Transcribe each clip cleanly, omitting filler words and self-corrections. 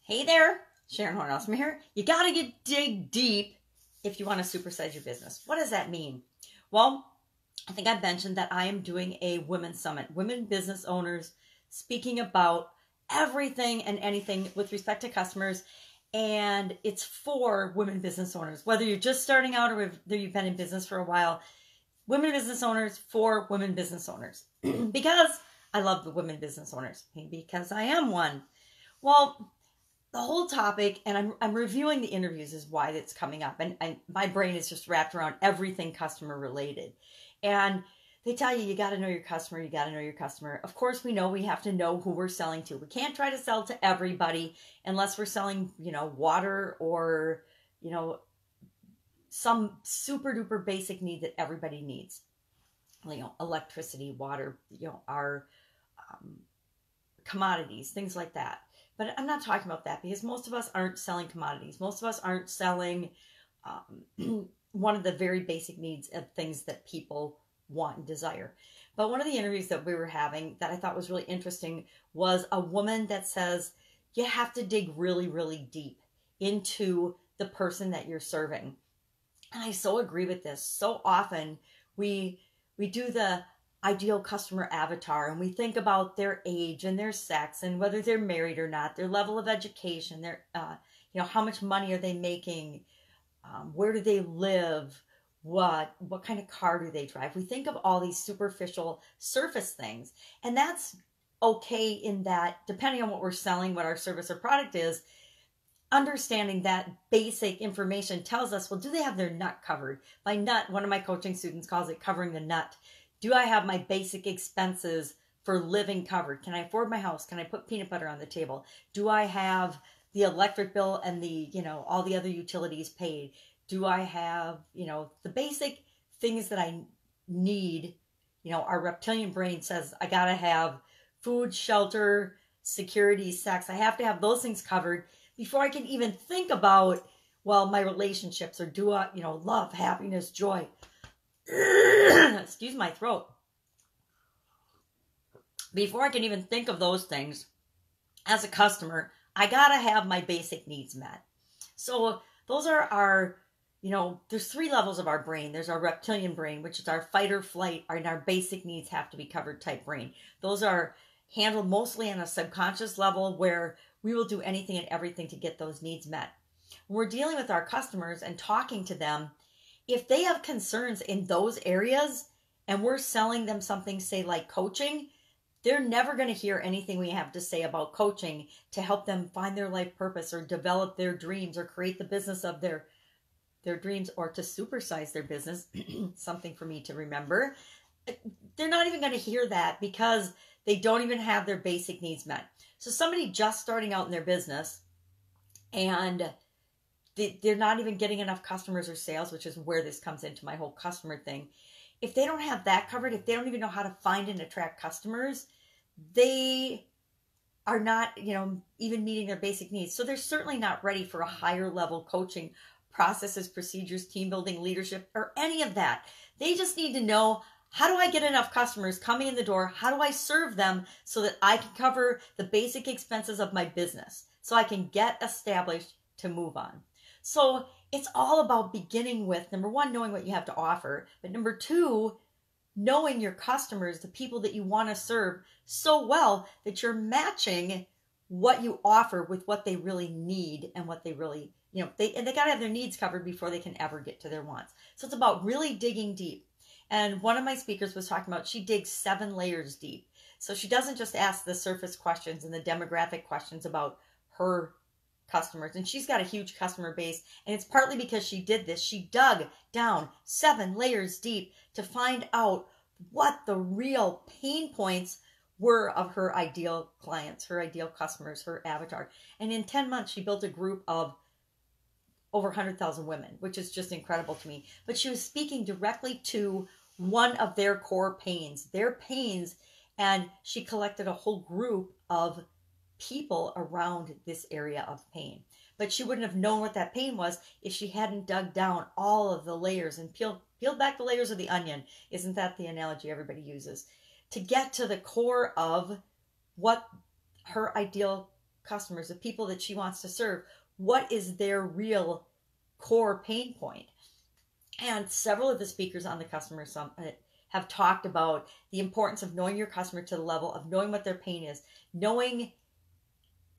Hey there, Sharon Horne-Ellstrom here. You got to dig deep if you want to supersize your business. What does that mean? Well, I think I mentioned that I am doing a women's summit, women business owners speaking about everything and anything with respect to customers. And it's for women business owners, whether you're just starting out or whether you've been in business for a while. Women business owners for women business owners. Because I love the women business owners, because I am one. Well, the whole topic, and I'm reviewing the interviews, is why it's coming up. And my brain is just wrapped around everything customer related. And they tell you got to know your customer. You got to know your customer. Of course, we know we have to know who we're selling to. We can't try to sell to everybody unless we're selling, water or, some super duper basic need that everybody needs. Electricity, water, our commodities, things like that. But I'm not talking about that because most of us aren't selling commodities. Most of us aren't selling one of the very basic needs of things that people want and desire. But one of the interviews that we were having that I thought was really interesting was a woman that says you have to dig really, really deep into the person that you're serving. And I so agree with this. So often we do the ideal customer avatar and we think about their age and their sex and whether they're married or not, their level of education, their how much money are they making, where do they live, what kind of car do they drive. We think of all these superficial surface things, and that's okay in that depending on what we're selling, what our service or product is, understanding that basic information tells us, well, do they have their nut covered? By nut, one of my coaching students calls it covering the nut. Do I have my basic expenses for living covered? Can I afford my house? Can I put peanut butter on the table? Do I have the electric bill and the, all the other utilities paid? Do I have, the basic things that I need? Our reptilian brain says I got to have food, shelter, security, sex. I have to have those things covered before I can even think about, my relationships, or do I, love, happiness, joy. Excuse my throat. Before I can even think of those things as a customer, I gotta have my basic needs met. So those are our, there's three levels of our brain. There's our reptilian brain, which is our fight or flight, and our basic needs have to be covered type brain. Those are handled mostly on a subconscious level where we will do anything and everything to get those needs met. When we're dealing with our customers and talking to them, if they have concerns in those areas and we're selling them something, say like coaching, they're never going to hear anything we have to say about coaching to help them find their life purpose or develop their dreams or create the business of their dreams or to supersize their business. Something for me to remember. They're not even going to hear that because they don't even have their basic needs met. So somebody just starting out in their business and they're not even getting enough customers or sales, which is where this comes into my whole customer thing. If they don't have that covered, if they don't even know how to find and attract customers, they are not, even meeting their basic needs. So they're certainly not ready for a higher level coaching, processes, procedures, team building, leadership, or any of that. They just need to know, how do I get enough customers coming in the door? How do I serve them so that I can cover the basic expenses of my business so I can get established to move on? So it's all about beginning with, number one, knowing what you have to offer. But number two, knowing your customers, the people that you want to serve so well that you're matching what you offer with what they really need and what they really, they got to have their needs covered before they can ever get to their wants. So it's about really digging deep. And one of my speakers was talking about she digs 7 layers deep. So she doesn't just ask the surface questions and the demographic questions about her customers. And she's got a huge customer base. And it's partly because she did this. She dug down 7 layers deep to find out what the real pain points were of her ideal clients, her ideal customers, her avatar. And in 10 months, she built a group of over 100,000 women, which is just incredible to me. But she was speaking directly to one of their core pains, and she collected a whole group of people around this area of pain. But she wouldn't have known what that pain was if she hadn't dug down all of the layers and peeled back the layers of the onion. Isn't that the analogy everybody uses? To get to the core of what her ideal customers, the people that she wants to serve, what is their real core pain point? And several of the speakers on the Customer Summit have talked about the importance of knowing your customer to the level of knowing what their pain is, knowing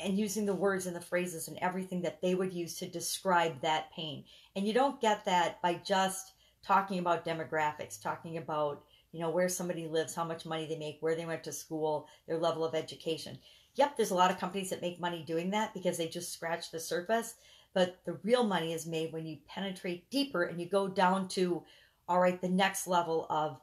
and using the words and the phrases and everything that they would use to describe that pain. And you don't get that by just talking about demographics, talking about, where somebody lives, how much money they make, where they went to school, their level of education. Yep, there's a lot of companies that make money doing that because they just scratch the surface. But the real money is made when you penetrate deeper and you go down to, all right, the next level of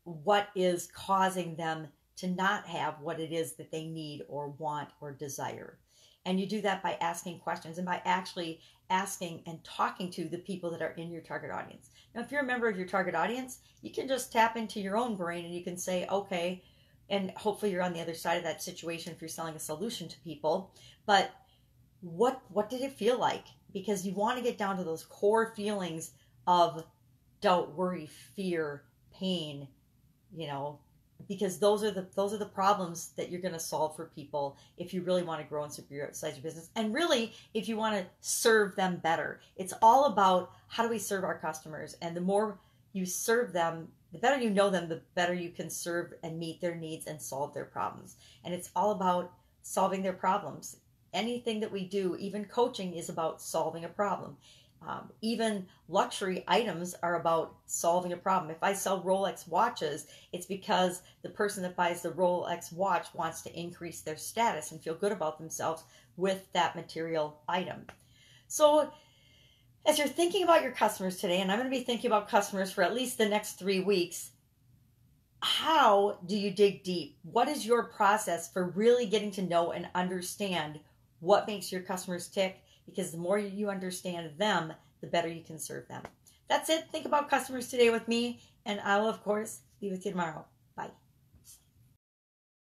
what is causing them to not have what it is that they need or want or desire. And you do that by asking questions and by actually asking and talking to the people that are in your target audience. Now, if you're a member of your target audience, you can just tap into your own brain and you can say, okay, and hopefully you're on the other side of that situation if you're selling a solution to people. But what did it feel like? Because you want to get down to those core feelings of doubt, worry, fear, pain, because those are the problems that you're going to solve for people if you really want to grow and supersize your business. And really, if you want to serve them better, it's all about how do we serve our customers. And the more you serve them, the better you know them, the better you can serve and meet their needs and solve their problems. And it's all about solving their problems. Anything that we do, even coaching, is about solving a problem. Even luxury items are about solving a problem. If I sell Rolex watches, it's because the person that buys the Rolex watch wants to increase their status and feel good about themselves with that material item. So as you're thinking about your customers today, and I'm going to be thinking about customers for at least the next 3 weeks, how do you dig deep? What is your process for really getting to know and understand what makes your customers tick? Because the more you understand them, the better you can serve them. That's it. Think about customers today with me, and I'll, of course, be with you tomorrow. Bye.